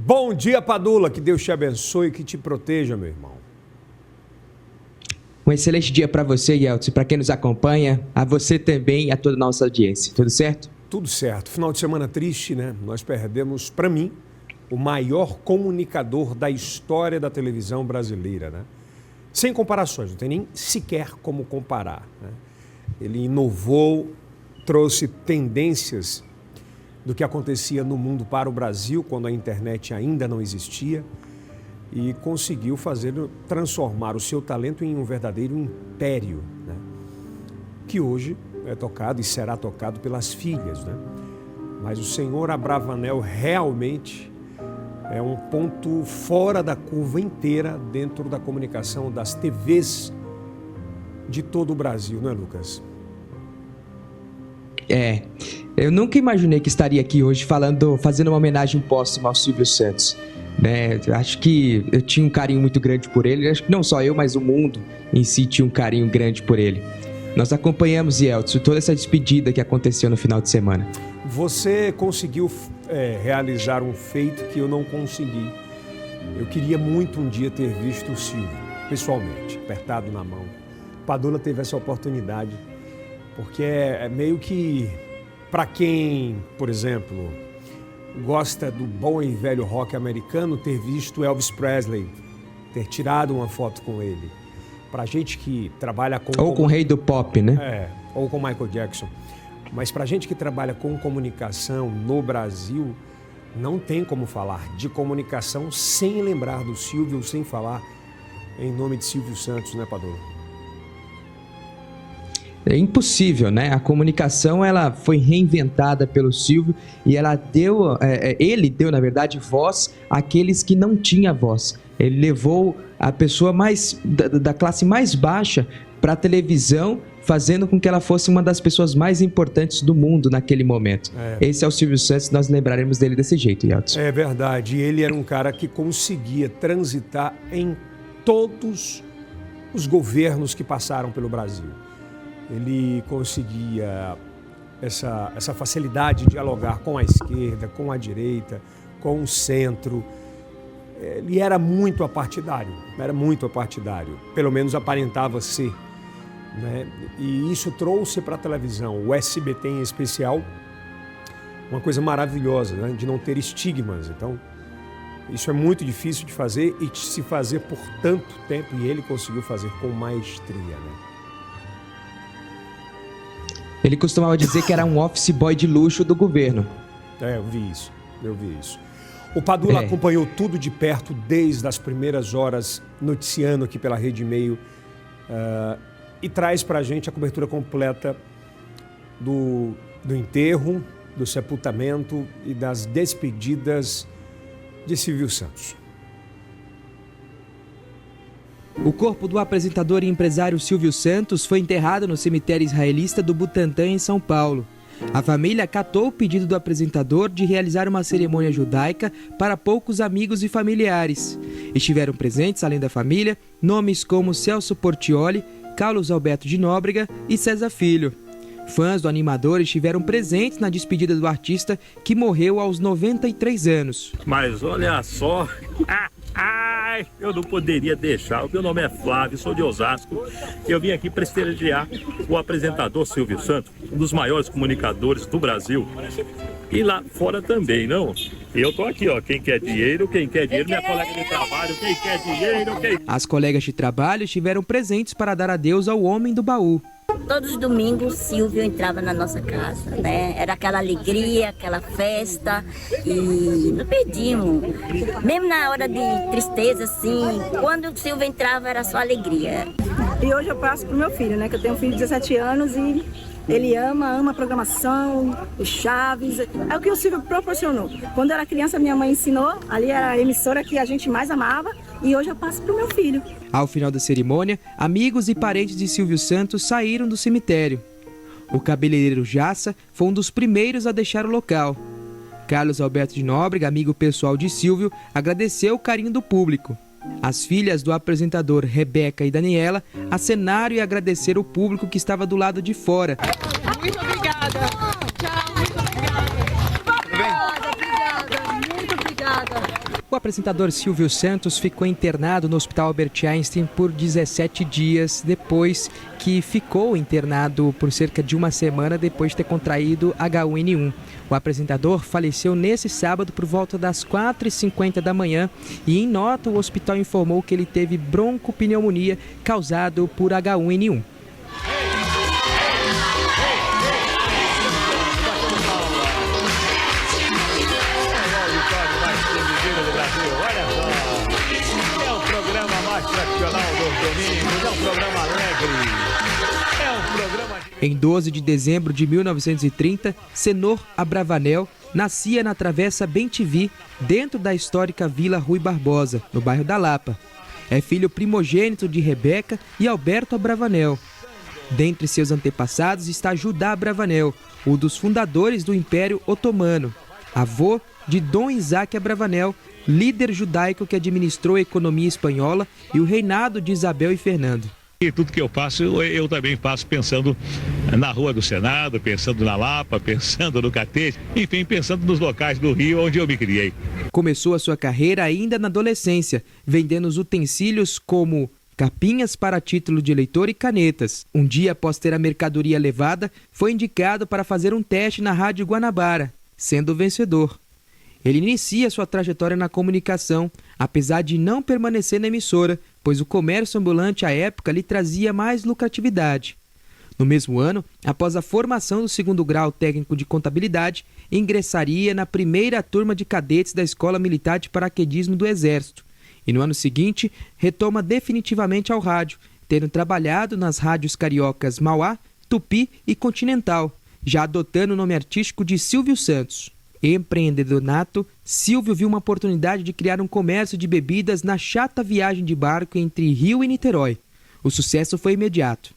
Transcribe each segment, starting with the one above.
Bom dia, Padula. Que Deus te abençoe e que te proteja, meu irmão. Um excelente dia para você, Yeltsin, para quem nos acompanha, a você também e a toda a nossa audiência. Tudo certo? Tudo certo. Final de semana triste, né? Nós perdemos, para mim, o maior comunicador da história da televisão brasileira, né? Sem comparações, não tem nem sequer como comparar, né? Ele inovou, trouxe tendências do que acontecia no mundo para o Brasil, quando a internet ainda não existia, e conseguiu transformar o seu talento em um verdadeiro império, né? Que hoje é tocado e será tocado pelas filhas, né? Mas o senhor Abravanel realmente é um ponto fora da curva inteira dentro da comunicação das TVs de todo o Brasil, não é, Lucas? Eu nunca imaginei que estaria aqui hoje fazendo uma homenagem póstuma ao Silvio Santos, né? Acho que eu tinha um carinho muito grande por ele, acho que não só eu, mas o mundo em si tinha um carinho grande por ele. Nós acompanhamos, Yeltsin, toda essa despedida que aconteceu no final de semana. Você conseguiu realizar um feito que eu não consegui. Eu queria muito um dia ter visto o Silvio, pessoalmente, apertado na mão. Padula teve essa oportunidade, porque é meio que, para quem, por exemplo, gosta do bom e velho rock americano, ter visto Elvis Presley, ter tirado uma foto com ele. Para gente que trabalha com... Ou com o rei do pop, né? Ou com Michael Jackson. Mas para gente que trabalha com comunicação no Brasil, não tem como falar de comunicação sem lembrar do Silvio, sem falar em nome de Silvio Santos, né, Padula? É impossível, né? A comunicação, ela foi reinventada pelo Silvio e ele deu, na verdade, voz àqueles que não tinham voz. Ele levou a pessoa da classe mais baixa para a televisão, fazendo com que ela fosse uma das pessoas mais importantes do mundo naquele momento. Esse é o Silvio Santos, nós lembraremos dele desse jeito, Yeltsin. É verdade, ele era um cara que conseguia transitar em todos os governos que passaram pelo Brasil. Ele conseguia essa facilidade de dialogar com a esquerda, com a direita, com o centro. Ele era muito apartidário, pelo menos aparentava ser, né? E isso trouxe para a televisão, o SBT em especial, uma coisa maravilhosa, né? De não ter estigmas. Então, isso é muito difícil de fazer e de se fazer por tanto tempo, e ele conseguiu fazer com maestria, né? Ele costumava dizer que era um office boy de luxo do governo. Eu vi isso. O Padula acompanhou tudo de perto desde as primeiras horas, noticiando aqui pela Rede Meio, e traz para a gente a cobertura completa do enterro, do sepultamento e das despedidas de Silvio Santos. O corpo do apresentador e empresário Silvio Santos foi enterrado no cemitério israelita do Butantã, em São Paulo. A família acatou o pedido do apresentador de realizar uma cerimônia judaica para poucos amigos e familiares. Estiveram presentes, além da família, nomes como Celso Portiolli, Carlos Alberto de Nóbrega e César Filho. Fãs do animador estiveram presentes na despedida do artista, que morreu aos 93 anos. Mas olha só... eu não poderia deixar. O meu nome é Flávio, sou de Osasco. Eu vim aqui prestigiar o apresentador Silvio Santos, um dos maiores comunicadores do Brasil. E lá fora também, não? Eu tô aqui, ó. Quem quer dinheiro, minha colega de trabalho, quem quer dinheiro, As colegas de trabalho estiveram presentes para dar adeus ao homem do baú. Todos os domingos, Silvio entrava na nossa casa, né? Era aquela alegria, aquela festa, e não perdíamos. Mesmo na hora de tristeza, assim, quando o Silvio entrava era só alegria. E hoje eu passo pro meu filho, né? Que eu tenho um filho de 17 anos e ele ama a programação, o Chaves. É o que o Silvio proporcionou. Quando eu era criança, minha mãe ensinou, ali era a emissora que a gente mais amava, e hoje eu passo pro meu filho. Ao final da cerimônia, amigos e parentes de Silvio Santos saíram do cemitério. O cabeleireiro Jassa foi um dos primeiros a deixar o local. Carlos Alberto de Nóbrega, amigo pessoal de Silvio, agradeceu o carinho do público. As filhas do apresentador, Rebeca e Daniela, acenaram e agradeceram o público que estava do lado de fora. Muito obrigada. Tchau, muito obrigada. Obrigada, muito obrigada. O apresentador Silvio Santos ficou internado no Hospital Albert Einstein por 17 dias, depois que ficou internado por cerca de uma semana depois de ter contraído H1N1. O apresentador faleceu nesse sábado por volta das 4h50 da manhã e, em nota, o hospital informou que ele teve broncopneumonia causado por H1N1. Em 12 de dezembro de 1930, Senhor Abravanel nascia na Travessa Bem-te-Vi, dentro da histórica Vila Rui Barbosa, no bairro da Lapa. É filho primogênito de Rebeca e Alberto Abravanel. Dentre seus antepassados está Judá Abravanel, um dos fundadores do Império Otomano, avô de Dom Isaac Abravanel, líder judaico que administrou a economia espanhola e o reinado de Isabel e Fernando. E tudo que eu faço, eu também faço pensando na Rua do Senado, pensando na Lapa, pensando no Catete, enfim, pensando nos locais do Rio onde eu me criei. Começou a sua carreira ainda na adolescência, vendendo os utensílios como capinhas para título de eleitor e canetas. Um dia após ter a mercadoria levada, foi indicado para fazer um teste na Rádio Guanabara, sendo vencedor. Ele inicia sua trajetória na comunicação, apesar de não permanecer na emissora, pois o comércio ambulante à época lhe trazia mais lucratividade. No mesmo ano, após a formação do 2º grau técnico de contabilidade, ingressaria na primeira turma de cadetes da Escola Militar de Paraquedismo do Exército. E no ano seguinte, retoma definitivamente ao rádio, tendo trabalhado nas rádios cariocas Mauá, Tupi e Continental, já adotando o nome artístico de Silvio Santos. Empreendedor nato, Silvio viu uma oportunidade de criar um comércio de bebidas na chata viagem de barco entre Rio e Niterói. O sucesso foi imediato.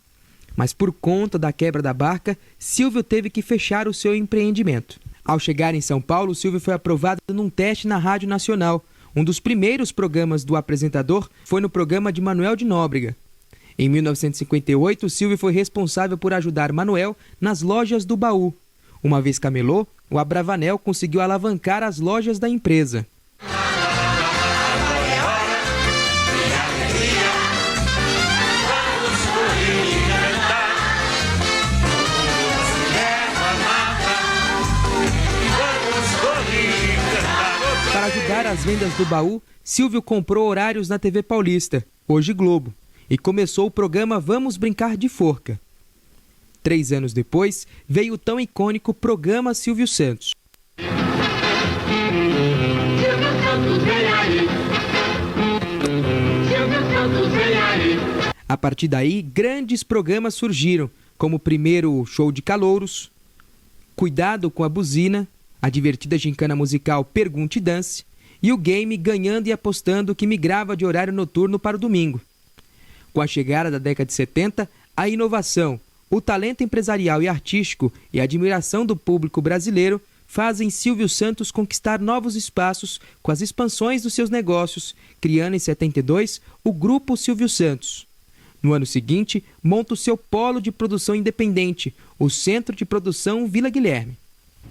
Mas por conta da quebra da barca, Silvio teve que fechar o seu empreendimento. Ao chegar em São Paulo, Silvio foi aprovado num teste na Rádio Nacional. Um dos primeiros programas do apresentador foi no programa de Manuel de Nóbrega. Em 1958, Silvio foi responsável por ajudar Manuel nas lojas do Baú. Uma vez camelô, o Abravanel conseguiu alavancar as lojas da empresa. Para ajudar as vendas do Baú, Silvio comprou horários na TV Paulista, hoje Globo, e começou o programa Vamos Brincar de Forca. 3 anos depois, veio o tão icônico programa Silvio Santos. A partir daí, grandes programas surgiram, como o primeiro Show de Calouros, Cuidado com a Buzina, a divertida gincana musical Pergunte e Dance e o game Ganhando e Apostando, que migrava de horário noturno para o domingo. Com a chegada da década de 70, a inovação, o talento empresarial e artístico e a admiração do público brasileiro fazem Silvio Santos conquistar novos espaços com as expansões dos seus negócios, criando em 72 o Grupo Silvio Santos. No ano seguinte, monta o seu polo de produção independente, o Centro de Produção Vila Guilherme.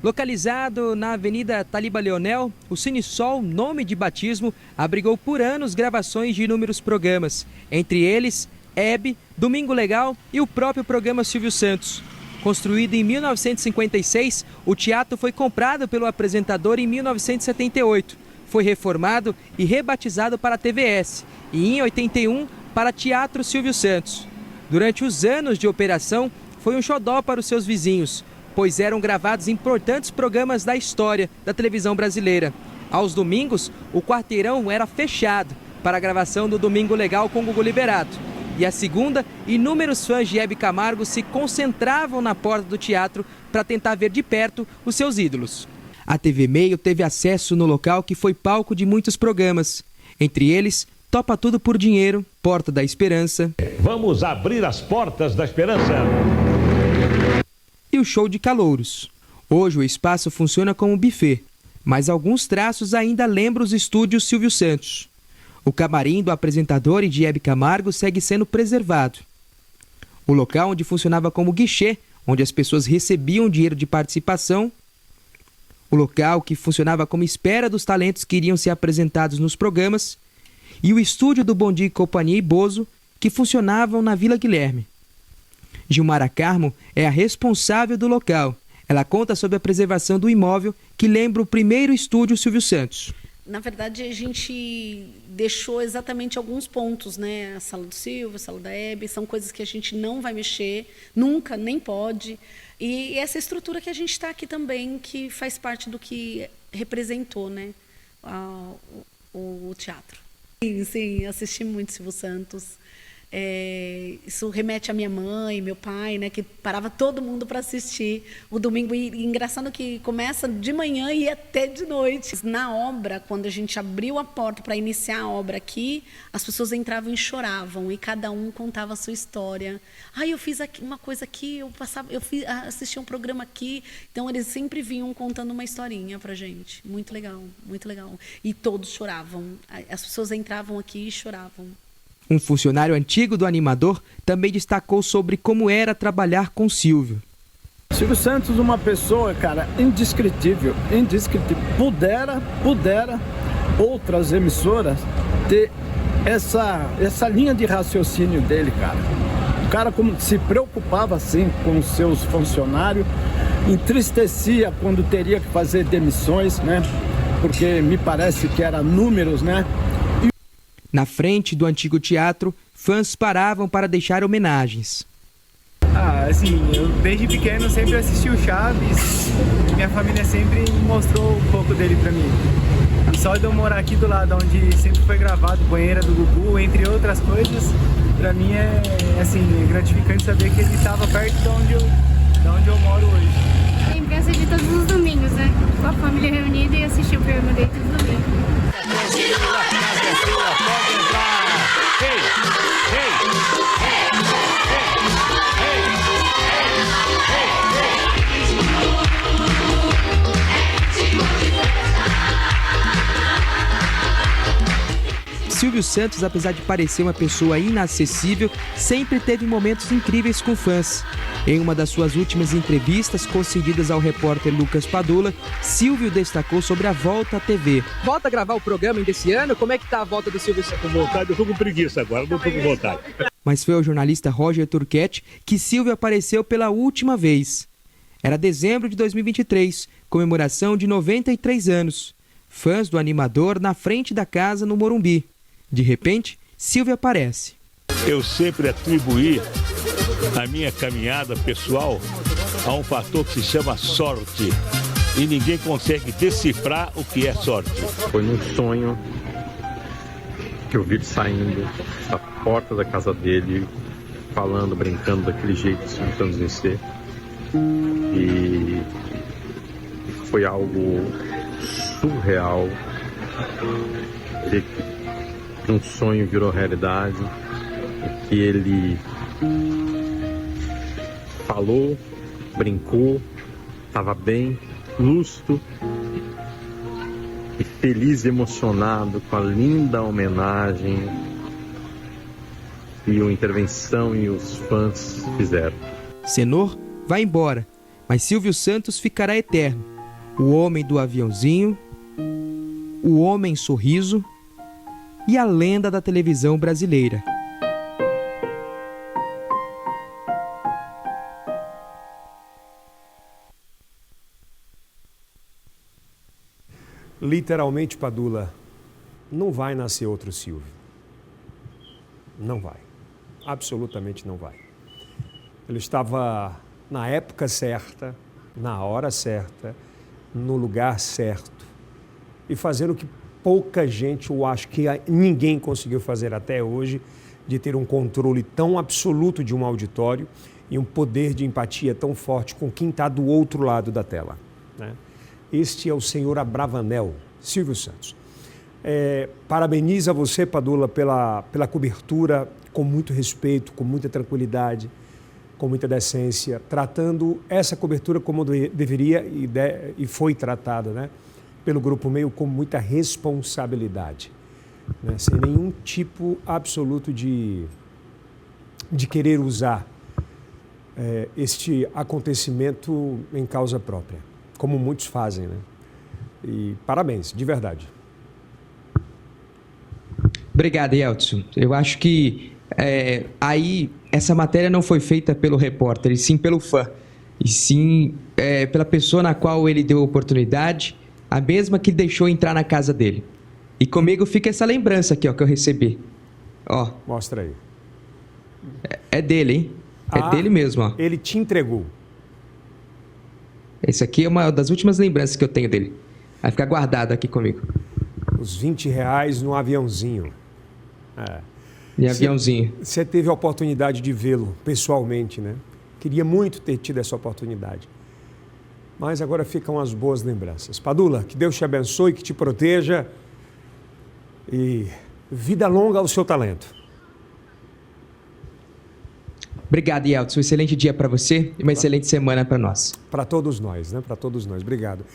Localizado na Avenida Taliba Leonel, o Cine Sol, nome de batismo, abrigou por anos gravações de inúmeros programas, entre eles Hebe, Domingo Legal e o próprio programa Silvio Santos. Construído em 1956, o teatro foi comprado pelo apresentador em 1978. Foi reformado e rebatizado para TVS e em 81 para Teatro Silvio Santos. Durante os anos de operação, foi um xodó para os seus vizinhos, pois eram gravados importantes programas da história da televisão brasileira. Aos domingos, o quarteirão era fechado para a gravação do Domingo Legal com Gugu Liberato. E a segunda, inúmeros fãs de Hebe Camargo se concentravam na porta do teatro para tentar ver de perto os seus ídolos. A TV Meio teve acesso no local que foi palco de muitos programas, entre eles Topa Tudo por Dinheiro, Porta da Esperança. Vamos abrir as portas da esperança. E o Show de Calouros. Hoje o espaço funciona como buffet, mas alguns traços ainda lembram os estúdios Silvio Santos. O camarim do apresentador e de Hebe Camargo segue sendo preservado. O local onde funcionava como guichê, onde as pessoas recebiam dinheiro de participação. o local que funcionava como espera dos talentos que iriam ser apresentados nos programas, e o estúdio do Bom Dia e Companhia e Bozo, que funcionavam na Vila Guilherme. Gilmara Carmo é a responsável do local. Ela conta sobre a preservação do imóvel que lembra o primeiro estúdio Silvio Santos. Na verdade, a gente deixou exatamente alguns pontos, né? A sala do Silvio, a sala da Hebe, são coisas que a gente não vai mexer, nunca, nem pode. E essa estrutura que a gente está aqui também, que faz parte do que representou, né? O teatro. Sim, assisti muito Silvio Santos. Isso remete à minha mãe, meu pai, né, que parava todo mundo para assistir o domingo. E engraçado que começa de manhã e até de noite. Na obra, quando a gente abriu a porta para iniciar a obra aqui, as pessoas entravam e choravam, e cada um contava a sua história. Eu fiz uma coisa aqui, assisti um programa aqui. Então eles sempre vinham contando uma historinha para gente. Muito legal, muito legal. E todos choravam. As pessoas entravam aqui e choravam. Um funcionário antigo do animador também destacou sobre como era trabalhar com Silvio. Silvio Santos, uma pessoa, cara, indescritível. Pudera outras emissoras ter essa linha de raciocínio dele, cara. O cara como se preocupava assim com os seus funcionários, entristecia quando teria que fazer demissões, né? Porque me parece que era números, né? Na frente do antigo teatro, fãs paravam para deixar homenagens. Assim, eu desde pequeno sempre assisti o Chaves, minha família sempre mostrou um pouco dele pra mim. E só de eu morar aqui do lado onde sempre foi gravado Banheira do Gugu, entre outras coisas, pra mim é gratificante saber que ele estava perto de onde eu moro hoje. Sempre assisti todos os domingos, né? Com a família reunida e assisti o programa dele todos os domingos. Silvio Santos, apesar de parecer uma pessoa inacessível, sempre teve momentos incríveis com fãs. Em uma das suas últimas entrevistas concedidas ao repórter Lucas Padula, Silvio destacou sobre a volta à TV. Volta a gravar o programa ainda esse ano? Como é que tá a volta do Silvio Santos? Com vontade, eu tô com preguiça agora, não tô com vontade. Mas foi ao jornalista Roger Turquette que Silvio apareceu pela última vez. Era dezembro de 2023, comemoração de 93 anos. Fãs do animador na frente da casa no Morumbi. De repente, Silvio aparece. Eu sempre atribuí a minha caminhada pessoal a um fator que se chama sorte. E ninguém consegue decifrar o que é sorte. Foi num sonho que eu vi ele saindo da porta da casa dele, falando, brincando daquele jeito, tentando vencer. E foi algo surreal. Ver que um sonho virou realidade, que ele falou, brincou, estava bem, lúcido e feliz e emocionado com a linda homenagem e a intervenção e os fãs fizeram. Cenor vai embora, mas Silvio Santos ficará eterno. O homem do aviãozinho, o homem sorriso e a lenda da televisão brasileira. Literalmente, Padula, não vai nascer outro Silvio. Não vai. Absolutamente não vai. Ele estava na época certa, na hora certa, no lugar certo e fazendo o que pouca gente, eu acho que ninguém conseguiu fazer até hoje, de ter um controle tão absoluto de um auditório e um poder de empatia tão forte com quem está do outro lado da tela, né? Este é o senhor Abravanel, Silvio Santos. Parabenizo a você, Padula, pela cobertura, com muito respeito, com muita tranquilidade, com muita decência, tratando essa cobertura como deveria e foi tratada, né, pelo Grupo Meio, com muita responsabilidade, né, sem nenhum tipo absoluto de querer usar este acontecimento em causa própria, como muitos fazem, né? E parabéns, de verdade. Obrigado, Yeltsin. Eu acho que aí essa matéria não foi feita pelo repórter, e sim pelo fã. E sim pela pessoa na qual ele deu a oportunidade, a mesma que deixou entrar na casa dele. E comigo fica essa lembrança aqui, ó, que eu recebi. Ó. Mostra aí. É dele, hein? É dele mesmo, ó. Ele te entregou. Esse aqui é uma das últimas lembranças que eu tenho dele. Vai ficar guardado aqui comigo. Os R$20 no aviãozinho. E aviãozinho. Você teve a oportunidade de vê-lo pessoalmente, né? Queria muito ter tido essa oportunidade. Mas agora ficam as boas lembranças. Padula, que Deus te abençoe, que te proteja. E vida longa ao seu talento. Obrigado, Yeltsin. Um excelente dia para você e uma excelente semana para nós. Para todos nós, né? Para todos nós. Obrigado.